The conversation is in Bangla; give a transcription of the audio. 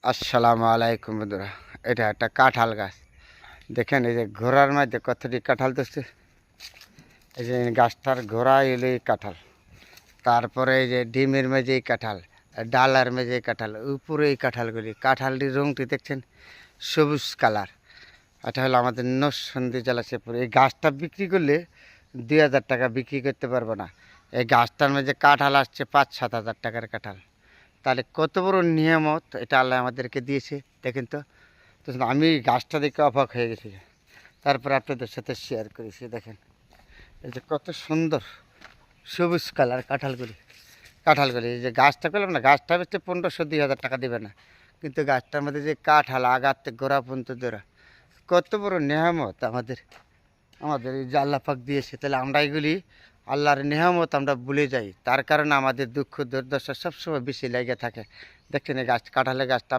আসসালামু আলাইকুম বন্ধুরা। এটা একটা কাঁঠাল গাছ। দেখেন এই যে ঘোড়ার মধ্যে কতটি কাঁঠাল ধরছে। এই যে গাছটার ঘোড়ায় এলো এই কাঁঠাল, তারপরে এই যে ডিমের মেঝে এই কাঁঠাল, ডালার মেঝে এই কাঁঠাল, উপরে এই কাঁঠালগুলি। কাঁঠালটির রঙটি দেখছেন সবুজ কালার। এটা হলো আমাদের নরসিংদী জেলা শেরপুর। এই গাছটা বিক্রি করলে 2,000 টাকা বিক্রি করতে পারবো না। এই গাছটার মধ্যে কাঁঠাল আসছে 5-7 হাজার টাকার কাঁঠাল। তাহলে কত বড় নিয়ামত এটা আল্লাহ আমাদেরকে দিয়েছে দেখেন তো। তো আমি গাছটা দেখে অবাক হয়ে গেছি। তারপর আপনাদের সাথে শেয়ার করেছি। দেখেন এই যে কত সুন্দর সবুজ কালার কাঁঠালগুলি। এই যে গাছটা পেলাম না, গাছটা হচ্ছে 1500-2,000 টাকা দেবে না, কিন্তু গাছটার মধ্যে যে কাঁঠাল আগাতে গোড়া পর্যন্ত ধরা, কত বড় নেহামত আমাদের আমাদের এই যে আল্লাহ পাক দিয়েছে। তাহলে আমরা এগুলি আল্লাহর নেহামত আমরা ভুলে যাই, তার কারণে আমাদের দুঃখ দুর্দশা সবসময় বেশি লেগে থাকে। দেখছেন এই গাছ, কাঁঠালের গাছটা।